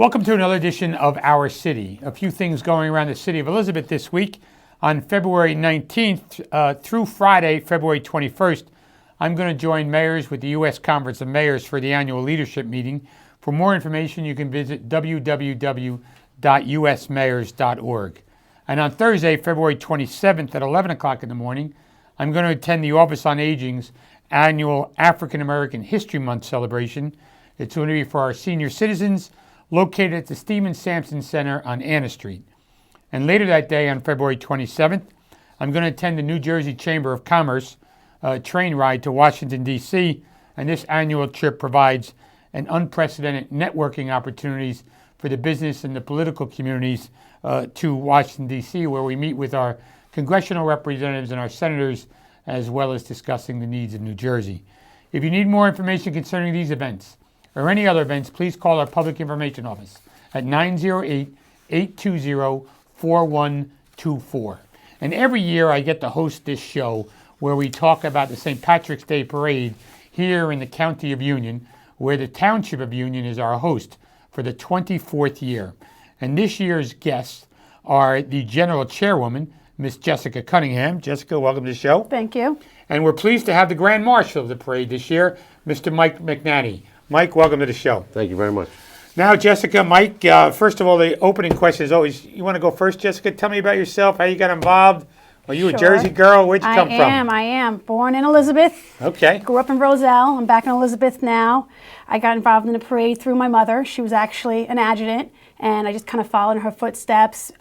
Welcome to another edition of Our City. A few things going around the city of Elizabeth this week. On February 19th through Friday, February 21st, I'm going to join mayors with the U.S. Conference of Mayors for the annual leadership meeting. For more information, you can visit www.usmayors.org. And on Thursday, February 27th at 11 o'clock in the morning, I'm going to attend the Office on Aging's annual African American History Month celebration. It's going to be for our senior citizens, located at the Stephen Sampson Center on Anna Street. And later that day, on February 27th, I'm going to attend the New Jersey Chamber of Commerce train ride to Washington, D.C., and this annual trip provides an unprecedented networking opportunities for the business and the political communities to Washington, D.C., where we meet with our congressional representatives and our senators, as well as discussing the needs of New Jersey. If you need more information concerning these events, or any other events, please call our Public Information Office at 908-820-4124. And every year I get to host this show where we talk about the St. Patrick's Day Parade here in the County of Union, where the Township of Union is our host for the 24th year. And this year's guests are the General Chairwoman, Miss Jessica Cunningham. Jessica, welcome to the show. Thank you. And we're pleased to have the Grand Marshal of the parade this year, Mr. Mike McNany. Mike, welcome to the show. Thank you very much. Now, Jessica, Mike, first of all, the opening question is always, you want to go first, Jessica? Tell me about yourself, how you got involved. Are you a Jersey girl? Where'd you come from? I am. Born in Elizabeth. Okay. Grew up in Roselle. I'm back in Elizabeth now. I got involved in the parade through my mother. She was actually an adjutant, and I just kind of followed in her footsteps,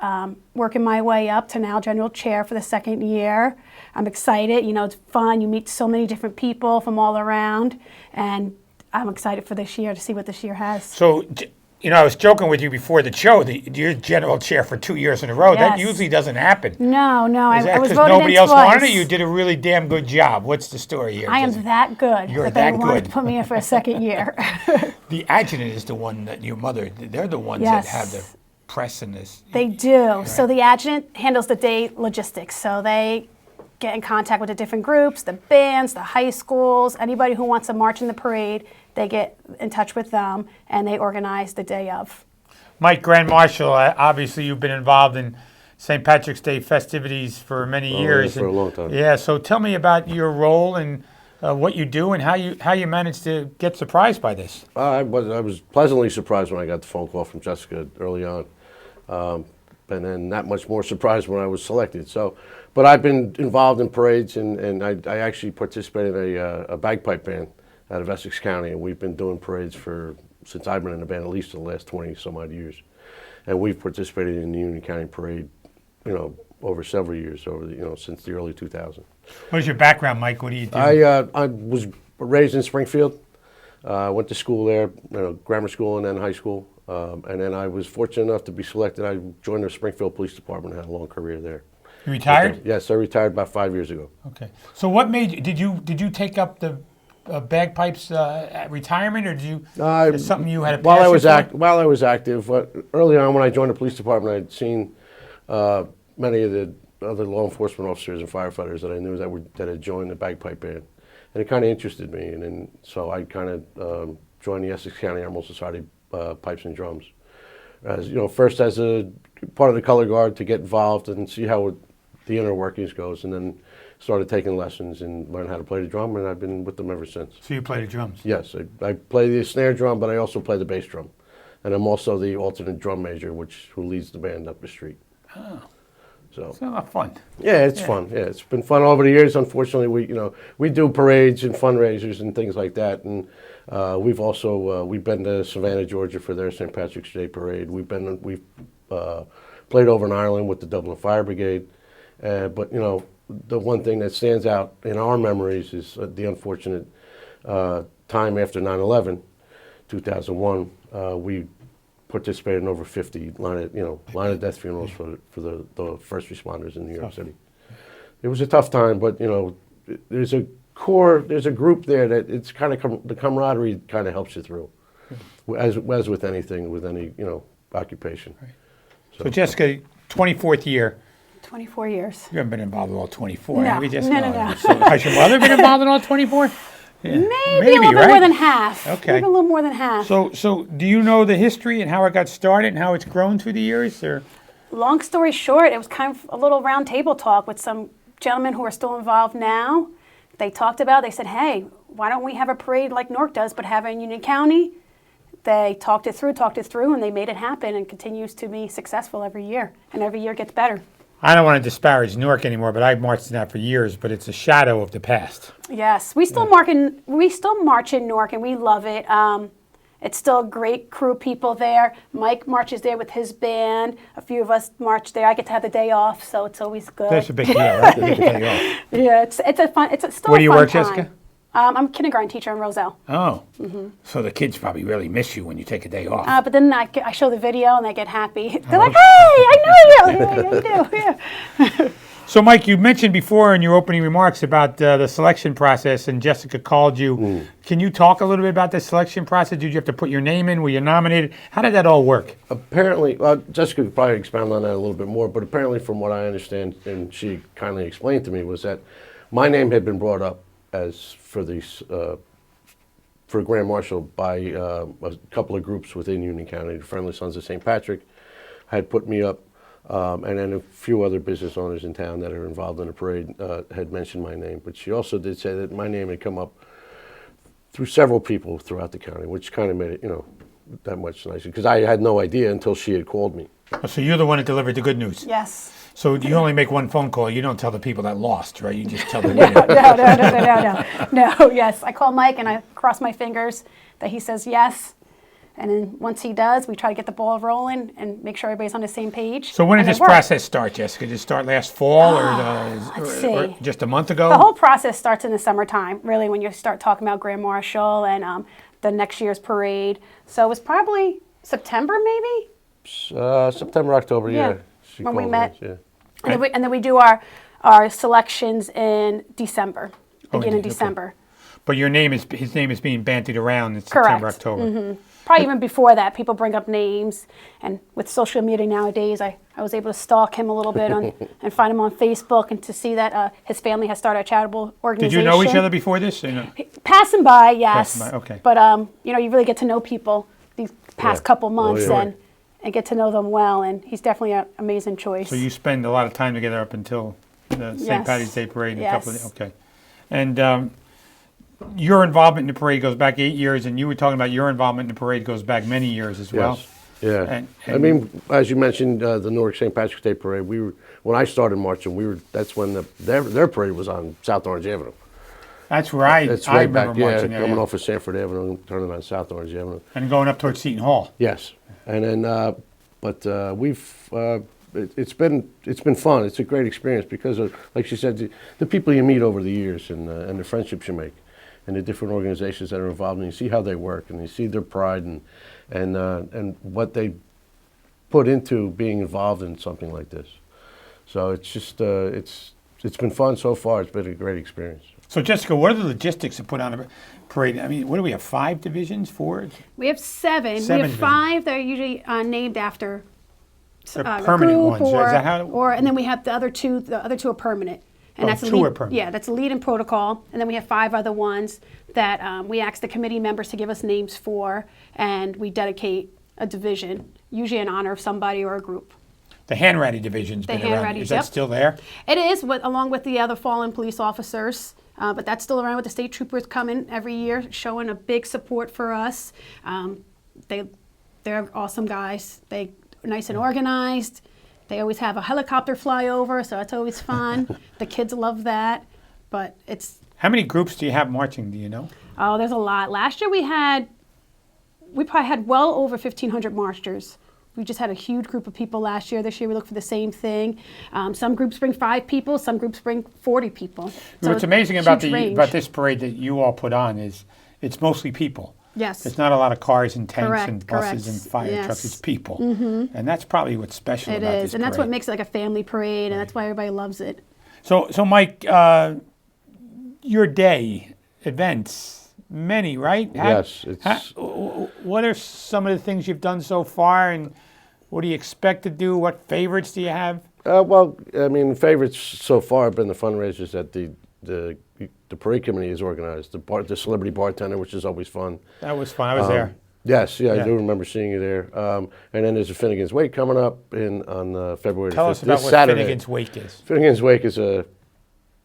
working my way up to now General Chair for the second year. I'm excited. You know, it's fun. You meet so many different people from all around, and I'm excited for this year to see what this year has. So, you know, I was joking with you before the show that you're General Chair for 2 years in a row. Yes. That usually doesn't happen. No. Is that I was because voted nobody in else twice. wanted it? You did a really damn good job. What's the story here, I am Jessica? that good. You're that that they wanted good. to put me in for a second year. The adjutant is the one that your mother, they're the ones Yes. that have the press in this. They do. Right. So the adjutant handles the day logistics. So they get in contact with the different groups, the bands, the high schools, anybody who wants to march in the parade, they get in touch with them and they organize the day of. Mike, Grand Marshal, obviously you've been involved in St. Patrick's Day festivities for many years. Yeah, for a long time. Yeah, so tell me about your role and what you do and how you managed to get surprised by this. I was pleasantly surprised when I got the phone call from Jessica early on, and then not much more surprised when I was selected. But I've been involved in parades, and I actually participated in a bagpipe band out of Essex County, and we've been doing parades since I've been in the band, at least for the last 20 some odd years. And we've participated in the Union County Parade, you know, over several years, since the early 2000s. What's your background, Mike? What do you do? I was raised in Springfield. Went to school there, grammar school and then high school. And then I was fortunate enough to be selected. I joined the Springfield Police Department, had a long career there. You retired? Yes, I retired about 5 years ago. Okay. So what made you, did you take up the bagpipes at retirement, or did you, is something you had a passion for? While I was active, early on when I joined the police department, I'd seen many of the other law enforcement officers and firefighters that I knew that had joined the bagpipe band. And it kind of interested me, and then so I kind of joined the Essex County Emerald Society Pipes and Drums. First as a part of the color guard to get involved and see how the inner workings goes, and then started taking lessons and learned how to play the drum, and I've been with them ever since. So you play the drums? Yes, I play the snare drum, but I also play the bass drum, and I'm also the alternate drum major, who leads the band up the street. Oh, so it's a lot of fun. Yeah, it's fun. Yeah, it's been fun over the years. Unfortunately, we do parades and fundraisers and things like that, and we've been to Savannah, Georgia for their St. Patrick's Day Parade. We've played over in Ireland with the Dublin Fire Brigade, but the one thing that stands out in our memories is the unfortunate time after 9/11, 2001. We participated in over 50 line of death funerals for the first responders in New York City. It was a tough time, but there's a group there that it's kind of the camaraderie kind of helps you through, as with anything, with any occupation. Right. So Jessica, 24th year. 24 years. You haven't been involved in all 24, no. have you, No. So has your mother been involved in all 24? Yeah. Maybe a little bit right? more than half. Okay. Maybe a little more than half. So do you know the history and how it got started and how it's grown through the years? Or Long story short, it was kind of a little round table talk with some gentlemen who are still involved now. They talked about, they said, hey, why don't we have a parade like Newark does, but have it in Union County? They talked it through, and they made it happen, and continues to be successful every year, and every year gets better. I don't want to disparage Newark anymore, but I've marched in that for years, but it's a shadow of the past. Yes, we still march in Newark, and we love it. It's still a great crew of people there. Mike marches there with his band. A few of us march there. I get to have the day off, so it's always good. That's a big deal, right? You get the day off. Yeah, it's still Where a fun time. do you work, Jessica? I'm a kindergarten teacher in Roselle. Oh, so the kids probably really miss you when you take a day off. But then I show the video and they get happy. They're like, hey, I know you. Yeah, you do. Yeah. So, Mike, you mentioned before in your opening remarks about the selection process, and Jessica called you. Can you talk a little bit about the selection process? Did you have to put your name in? Were you nominated? How did that all work? Apparently, Jessica could probably expound on that a little bit more, but apparently from what I understand, and she kindly explained to me, was that my name had been brought up as for these for Grand Marshal by a couple of groups within Union County. The Friendly Sons of St. Patrick had put me up, and then a few other business owners in town that are involved in the parade had mentioned my name. But she also did say that my name had come up through several people throughout the county, which kind of made it, that much nicer. Because I had no idea until she had called me. Oh, so you're the one that delivered the good news. Yes. So you only make one phone call. You don't tell the people that lost, right? You just tell the No, winner. no. Yes, I call Mike and I cross my fingers that he says yes. And then once he does, we try to get the ball rolling and make sure everybody's on the same page. So when did And it this works. process start, Jessica? Did it start last fall let's see. or just a month ago? The whole process starts in the summertime, really, when you start talking about Grand Marshal and the next year's parade. So it was probably September, maybe? September, October, yeah. She When we called met. me, yeah. And then we do our selections in December, beginning okay. December. But his name is being bandied around in Correct. September, October. Probably even before that, people bring up names. And with social media nowadays, I was able to stalk him a little bit and find him on Facebook and to see that his family has started a charitable organization. Did you know each other before this? Or no? Passing by, yes. Passing by, okay. But, you really get to know people these past couple months yeah. and get to know them well. And he's definitely an amazing choice. So you spend a lot of time together up until the St. Yes. Patty's Day parade. And Yes. a couple of, okay. And your involvement in the parade goes back 8 years, and you were talking about your involvement in the parade goes back many years as well. Yes. Yeah. And I mean, as you mentioned, the Newark St. Patrick's Day parade. When I started marching, that's when their parade was on South Orange Avenue. That's where I That's I right remember back, yeah, marching there. coming Yeah. off of Sanford Avenue and turning on South Orange Avenue. And going up towards Seton Hall. Yes, and then it's been fun. It's a great experience because of, like she said, the people you meet over the years and the friendships you make, and the different organizations that are involved, and you see how they work, and you see their pride and what they put into being involved in something like this. So it's just it's been fun so far. It's been a great experience. So Jessica, what are the logistics to put on a parade? I mean, what do we have? 5 divisions? 4? We have 7. We Seven have 5 that are usually named after They're a permanent group ones. Is that how? and then we have the other two. The other 2 are permanent. And Oh, that's a 2 lead, are permanent. Yeah, that's a lead and protocol. And then we have 5 other ones that we ask the committee members to give us names for, and we dedicate a division, usually in honor of somebody or a group. The Hanratty division's The been around. Hanratty, Is that yep. still there? It is, along with the other fallen police officers, but that's still around with the state troopers coming every year, showing a big support for us. They're awesome guys. They're nice and organized. They always have a helicopter fly over, so it's always fun. The kids love that, but it's... How many groups do you have marching, do you know? Oh, there's a lot. Last year we probably had well over 1,500 marchers. We just had a huge group of people last year. This year we look for the same thing. Some groups bring 5 people, some groups bring 40 people. So What's amazing it's about huge range. this parade that you all put on is it's mostly people. Yes. It's not a lot of cars and tanks Correct, and buses correct. and fire Yes. trucks. It's people. Mm-hmm. And that's probably what's special It about is, this and that's parade. what makes it like a family parade, and that's why everybody loves it. So Mike, your day, events, many, right? Yes, What are some of the things you've done so far, and what do you expect to do? What favorites do you have? Well, I mean, favorites so far have been the fundraisers that the the parade committee has organized. The celebrity bartender, which is always fun. That was fun. I was there. Yes, yeah, Yeah. I do remember seeing you there. And then there's a Finnegan's Wake coming up on February Tell 5th. us about this what Saturday. Finnegan's Wake is. Finnegan's Wake is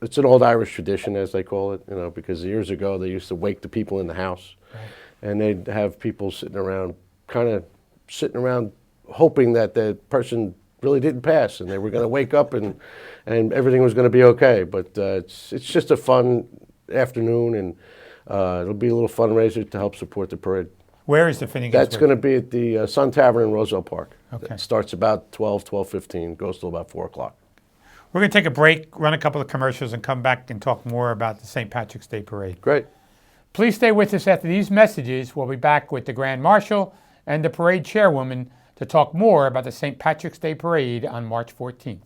it's an old Irish tradition, as they call it, because years ago they used to wake the people in the house, and they'd have people sitting around hoping that the person really didn't pass, and they were going to wake up and everything was going to be okay. But it's just a fun afternoon, and it'll be a little fundraiser to help support the parade. Where is the Finnegan's That's Wake? going to be at the Sun Tavern in Roselle Park. Okay. It starts about 12:15, goes till about 4 o'clock. We're going to take a break, run a couple of commercials, and come back and talk more about the St. Patrick's Day Parade. Great. Please stay with us after these messages. We'll be back with the Grand Marshal and the Parade Chairwoman to talk more about the St. Patrick's Day Parade on March 14th.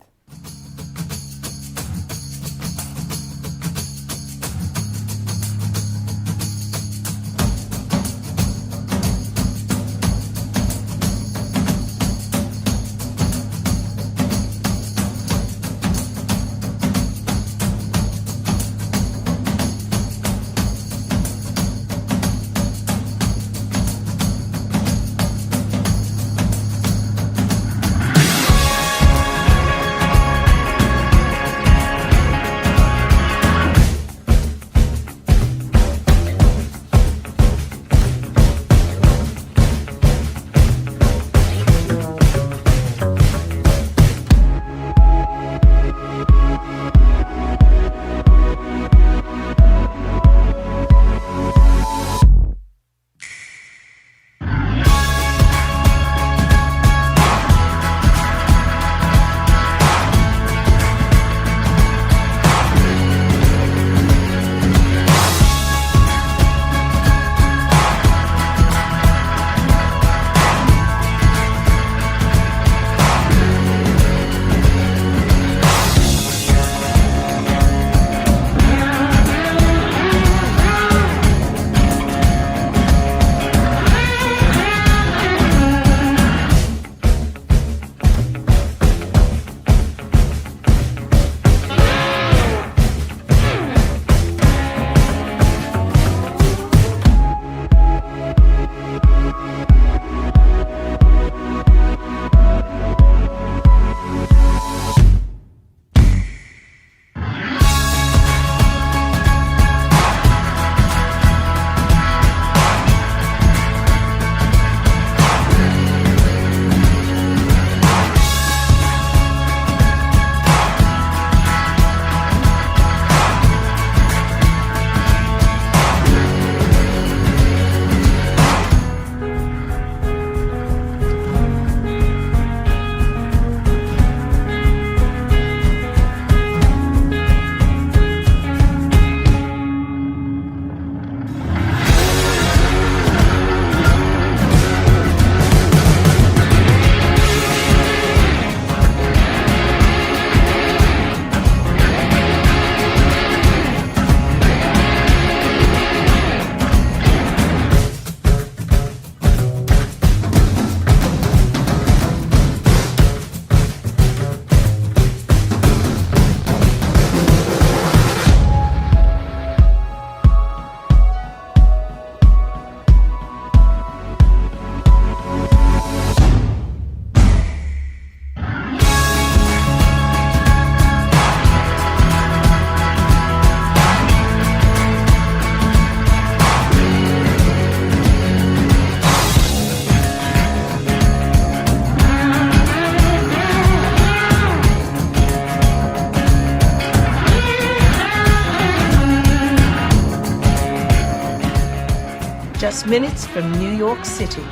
Just minutes from New York City,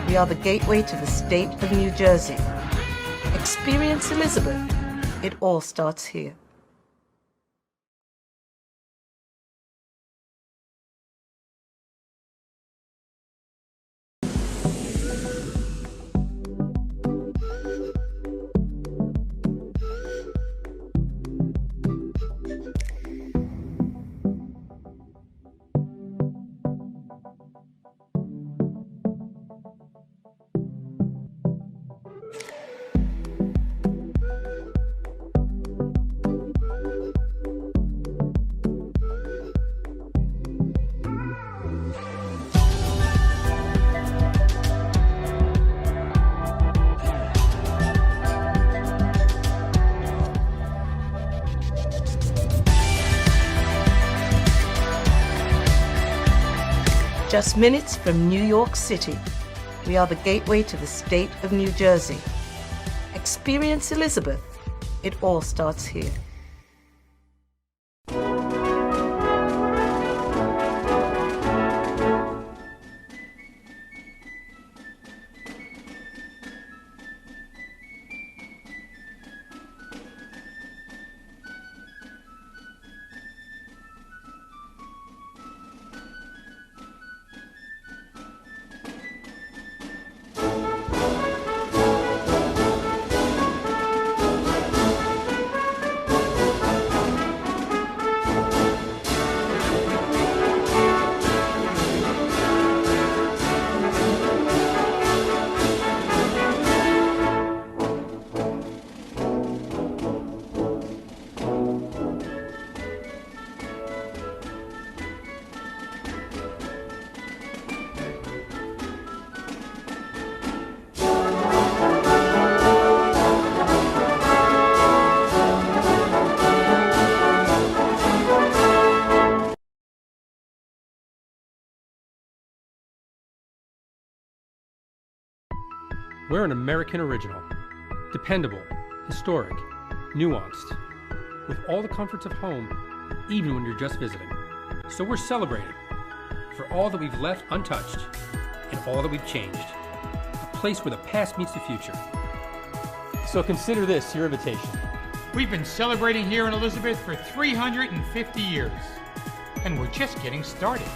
we are the gateway to the state of New Jersey. Experience Elizabeth. It all starts here. Just minutes from New York City, we are the gateway to the state of New Jersey. Experience Elizabeth. It all starts here. We're an American original, dependable, historic, nuanced, with all the comforts of home, even when you're just visiting. So we're celebrating for all that we've left untouched and all that we've changed. A place where the past meets the future. So consider this your invitation. We've been celebrating here in Elizabeth for 350 years, and we're just getting started.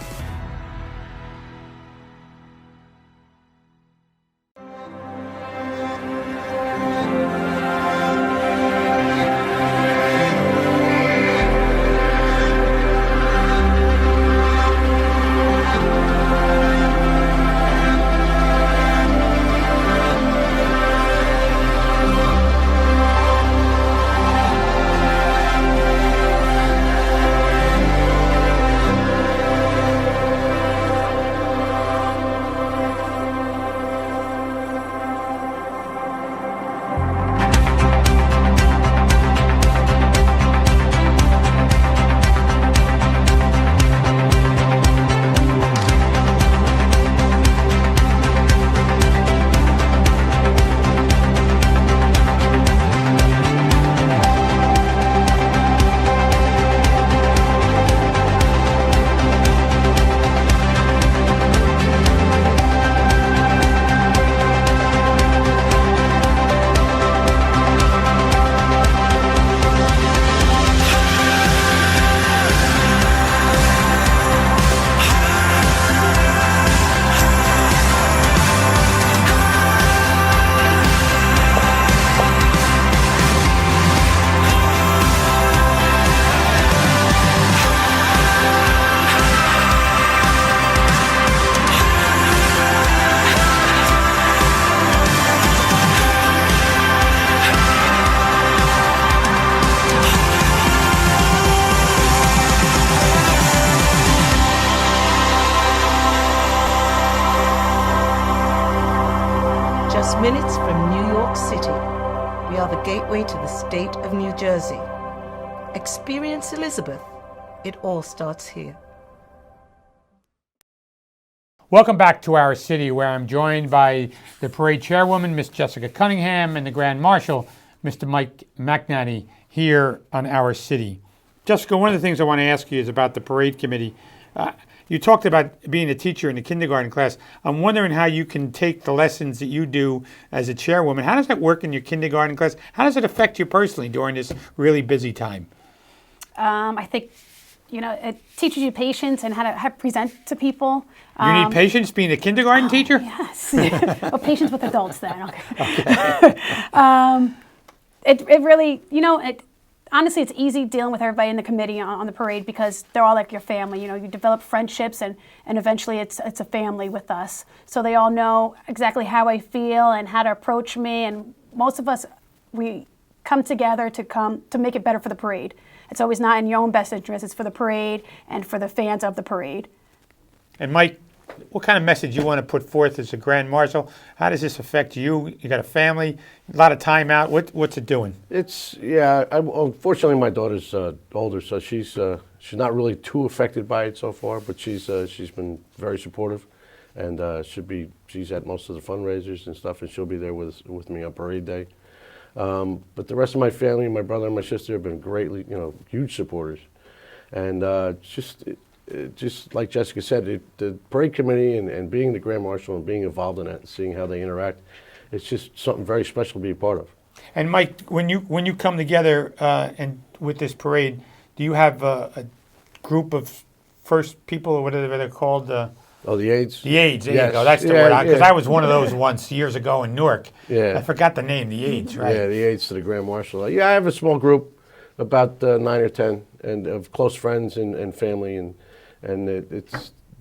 Just minutes from New York City, we are the gateway to the state of New Jersey. Experience Elizabeth. It all starts here. Welcome back to our city, where I'm joined by the parade chairwoman, Miss Jessica Cunningham, and the Grand Marshal, Mr. Mike McNany, here on our city. Jessica, one of the things I want to ask you is about the parade committee. You talked about being a teacher in the kindergarten class. I'm wondering how you can take the lessons that you do as a chairwoman. How does that work in your kindergarten class? How does it affect you personally during this really busy time? I think, it teaches you patience and how to present to people. You need patience being a kindergarten teacher? Yes. Well, patience with adults then. Okay. It really, honestly, it's easy dealing with everybody in the committee on the parade because they're all like your family. You develop friendships and eventually it's a family with us. So they all know exactly how I feel and how to approach me. And most of us, we come together to make it better for the parade. It's always not in your own best interest. It's for the parade and for the fans of the parade. And Mike, what kind of message you want to put forth as a Grand Marshal? How does this affect you? You got a family, a lot of time out. What's it doing? Unfortunately, my daughter's older, so she's she's not really too affected by it so far, but she's been very supportive, and she's at most of the fundraisers and stuff, and she'll be there with me on parade day. But the rest of my family, my brother and my sister, have been greatly, huge supporters, and just like Jessica said, the parade committee and being the Grand Marshal and being involved in it and seeing how they interact, it's just something very special to be a part of. And Mike, when you come together and with this parade, do you have a group of first people, or whatever they're called? The aides? The aides, there Yes. you go. That's the word. Because I was one of those once years ago in Newark. Yeah. I forgot the name, the aides, right? Yeah, the aides to the Grand Marshal. Yeah, I have a small group, about 9 or 10, and of close friends and family, and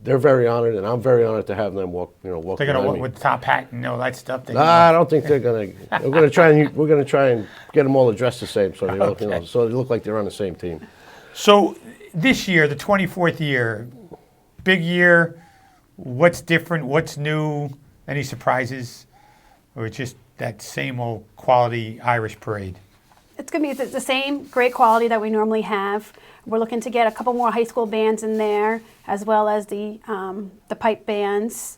they're very honored, and I'm very honored to have them walk. They're gonna walk with top hat and all that stuff. I don't think they're gonna. We're gonna try and get them all dressed the same, so they look, so they look like they're on the same team. So this year, the 24th year, big year. What's different? What's new? Any surprises, or just that same old quality Irish parade? It's going to be the same great quality that we normally have. We're looking to get a couple more high school bands in there, as well as the pipe bands,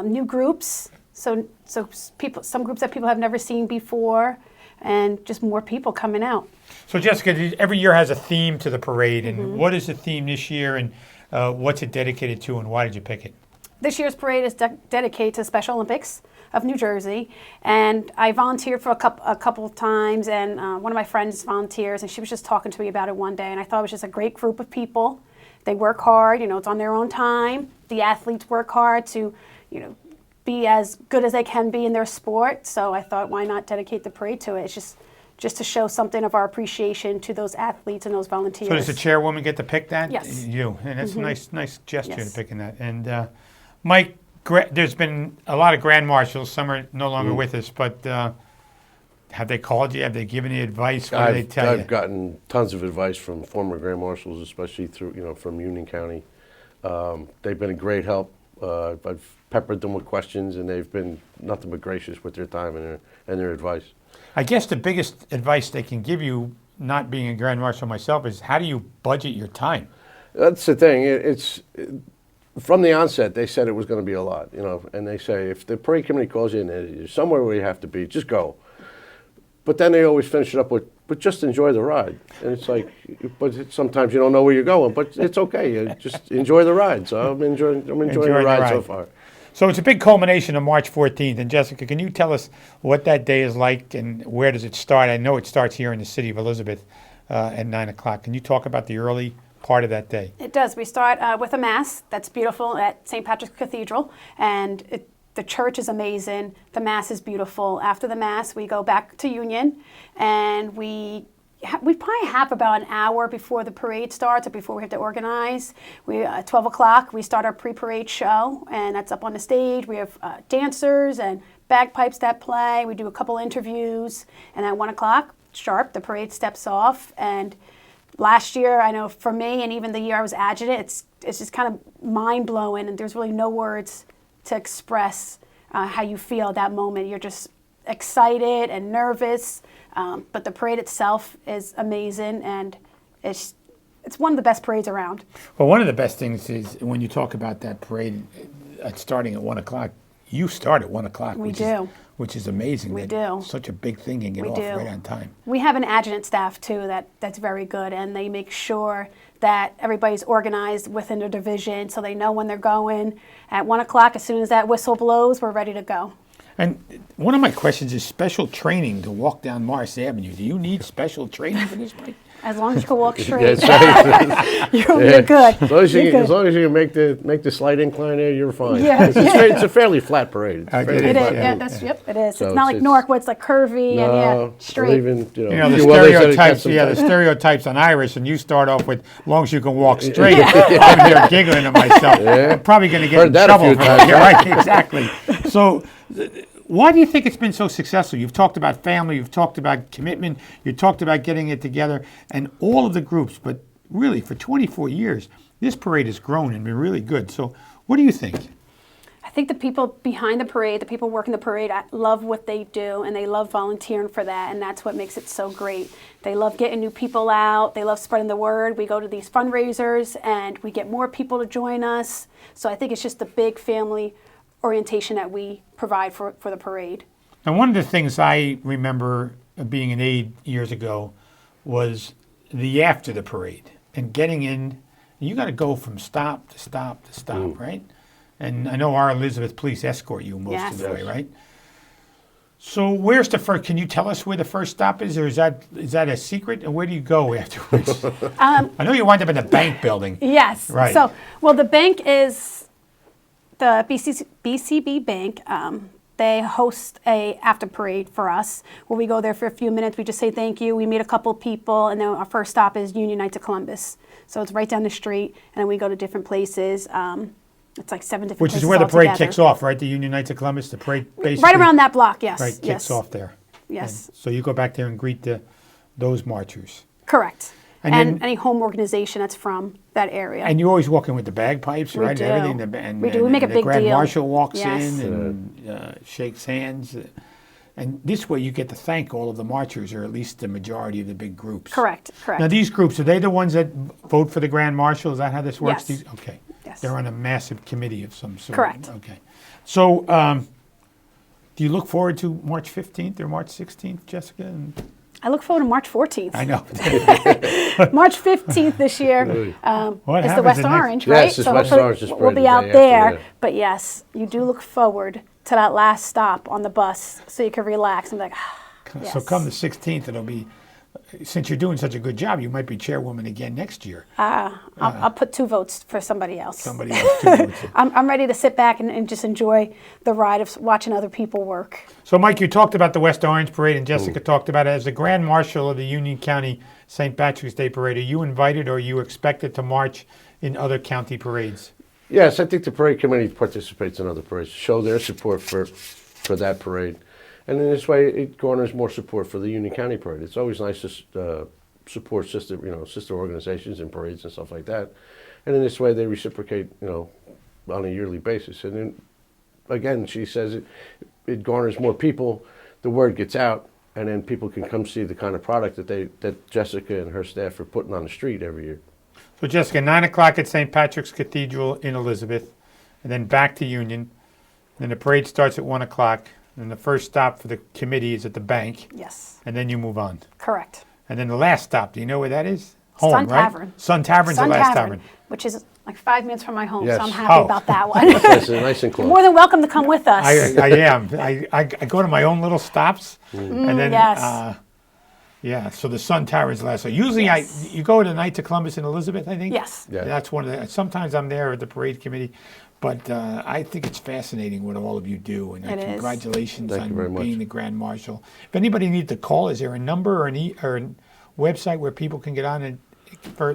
new groups. So some groups that people have never seen before, and just more people coming out. So Jessica, every year has a theme to the parade, and what is the theme this year, and what's it dedicated to, and why did you pick it? This year's parade is dedicated to Special Olympics of New Jersey, and I volunteered for a couple of times, and one of my friends volunteers, and she was just talking to me about it one day, and I thought it was just a great group of people. They work hard, it's on their own time. The athletes work hard to, be as good as they can be in their sport, so I thought, why not dedicate the parade to it? It's just to show something of our appreciation to those athletes and those volunteers. So does the chairwoman get to pick that? Yes. You, and that's a nice gesture Yes. to picking that. And Mike, there's been a lot of Grand Marshals. Some are no longer with us, but have they called you? Have they given you advice? What do they tell you? I've gotten tons of advice from former Grand Marshals, especially through from Union County. They've been a great help. I've peppered them with questions, and they've been nothing but gracious with their time and their advice. I guess the biggest advice they can give you, not being a Grand Marshal myself, is how do you budget your time? That's the thing. It's from the onset, they said it was going to be a lot, and they say if the parade committee calls you and there's somewhere where you have to be, just go. But then they always finish it up with, but just enjoy the ride. And it's like, sometimes you don't know where you're going, but it's okay. You just enjoy the ride. So I'm enjoying the ride so far. So it's a big culmination of March 14th. And Jessica, can you tell us what that day is like and where does it start? I know it starts here in the city of Elizabeth at 9 o'clock. Can you talk about the early part of that day? It does. We start with a Mass that's beautiful at St. Patrick's Cathedral, and the church is amazing. The Mass is beautiful. After the Mass, we go back to Union, and we probably have about an hour before the parade starts or before we have to organize. At 12 o'clock, we start our pre-parade show, and that's up on the stage. We have dancers and bagpipes that play. We do a couple interviews, and at 1 o'clock, sharp, the parade steps off. And last year, I know for me, and even the year I was adjutant, it's just kind of mind-blowing, and there's really no words to express how you feel at that moment. You're just excited and nervous, but the parade itself is amazing, and it's one of the best parades around. Well, one of the best things is when you talk about that parade starting at 1 o'clock, you start at 1 o'clock. Which is amazing. We do. Such a big thing can get off right on time. We have an adjutant staff, too, that's very good, and they make sure that everybody's organized within their division so they know when they're going. At 1 o'clock, as soon as that whistle blows, we're ready to go. And one of my questions is special training to walk down Morris Avenue. Do you need special training for this, Mike? As long as you can walk straight, Right. you're good. As long as you can make the slight incline there, you're fine. Yeah. It's a fairly flat parade. It is. Yeah, it is. So it's not like Newark where it's like curvy and straight. Even, the stereotypes. The stereotypes on Irish, and you start off with, as long as you can walk straight. I'm here giggling to myself. Yeah. I'm probably going to get Heard in that trouble a few for times. that. Yeah, right, exactly. So, why do you think it's been so successful? You've talked about family, you've talked about commitment, you talked about getting it together, and all of the groups. But really, for 24 years, this parade has grown and been really good. So, what do you think? think the people behind the parade, the people working the parade, love what they do, and they love volunteering for that, and that's what makes it so great. They love getting new people out. They love spreading the word. We go to these fundraisers, and we get more people to join us. So I think it's just the big family orientation that we provide for the parade. Now, one of the things I remember being an aide years ago was the after the parade and getting in. You got to go from stop to stop to stop, right? And I know our Elizabeth police escort you most of the way, right? So where's the first? Can you tell us where the first stop is, or is that a secret? And where do you go afterwards? I know you wind up in the bank building. Yes. Right. So, well, the bank is the BCB Bank. They host a after parade for us where we go there for a few minutes. We just say thank you. We meet a couple people, and then our first stop is Union Knights of Columbus. So it's right down the street, and then we go to different places. It's like 7 different places. Which is where the parade altogether. kicks off, right? The Union Knights of Columbus, the parade basically. Right around that block, yes. Right, kicks off there. Yes. And so you go back there and greet those marchers. Correct. And And then- any home organization that's from that area. And you always walk in with the bagpipes, We right? do. And everything. We do. We make a the big Grand deal. Marshal walks Yes. in and shakes hands. And this way you get to thank all of the marchers, or at least the majority of the big groups. Correct. Now, these groups, are they the ones that vote for the Grand Marshal? Is that how this works? Yes. Okay. Yes. They're on a massive committee of some sort. Correct. Okay. So, do you look forward to March 15th or March 16th, Jessica? And I look forward to March 14th. I know. March 15th this year What is the happens West the next- Orange, right? Yes, it's West hopefully Orange is we'll parade be the out day after, there. yeah. But yes, you do look forward to that last stop on the bus so you can relax and be like, yes. So come the 16th, it'll be, since you're doing such a good job, you might be chairwoman again next year. I'll put 2 votes for somebody else. Somebody else too. I'm ready to sit back and just enjoy the ride of watching other people work. So, Mike, you talked about the West Orange Parade, and Jessica talked about it. As the Grand Marshal of the Union County St. Patrick's Day Parade, are you invited or are you expected to march in other county parades? Yes, I think the parade committee participates in other parades, show their support for that parade. And in this way, it garners more support for the Union County Parade. It's always nice to support sister organizations and parades and stuff like that. And in this way, they reciprocate, on a yearly basis. And then, again, she says it garners more people. The word gets out, and then people can come see the kind of product that Jessica and her staff are putting on the street every year. So, Jessica, 9 o'clock at St. Patrick's Cathedral in Elizabeth, and then back to Union. Then the parade starts at 1 o'clock. And the first stop for the committee is at the bank. Yes. And then you move on. Correct. And then the last stop, do you know where that is? Home, Sun right? Tavern. Sun Tavern's the last tavern. Which is like 5 minutes from my home, Yes. so I'm happy Oh. about that one. Nice and close. You're more than welcome to come with us. I am. I go to my own little stops. And then, yes. yeah, so the Sun Tavern's the last. So usually Yes. you go to Knights of Columbus in Elizabeth, I think? Yes. Yeah. That's one of the, sometimes I'm there at the parade committee. But I think it's fascinating what all of you do, and It is. congratulations Thank you very on much. being the Grand Marshal. If anybody needs to call, is there a number or or a website where people can get on and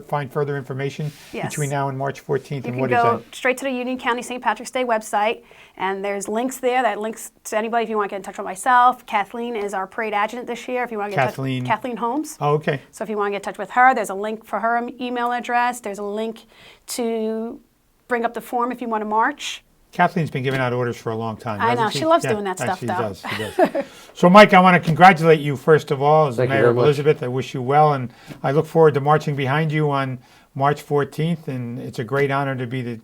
find further information Yes. between now and March 14th? You And can what is go that? straight to the Union County St. Patrick's Day website, and there's links there that links to anybody if you want to get in touch with myself. Kathleen is our parade adjutant this year. If you want to get Kathleen. in touch, Kathleen Holmes. Oh, okay. So if you want to get in touch with her, there's a link for her email address. There's a link to bring up the form if you want to march. Kathleen's been giving out orders for a long time. I know. hasn't She loves doing that stuff, she though. Does. She does. So, Mike, I want to congratulate you, first of all, as the Thank you mayor very of much. Elizabeth. I wish you well, and I look forward to marching behind you on March 14th, and it's a great honor to be the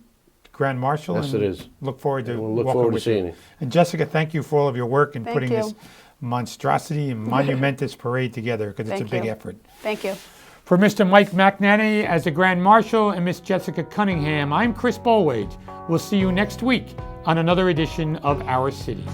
Grand Marshal. Yes, and it is. Look forward to We'll look walking forward to with seeing you. And Jessica, thank you for all of your work in Thank putting you. this monstrosity and monumentous parade together, because it's a Thank big you. effort. Thank you. For Mr. Mike McNany as the Grand Marshal and Miss Jessica Cunningham, I'm Chris Bolwage. We'll see you next week on another edition of Our City.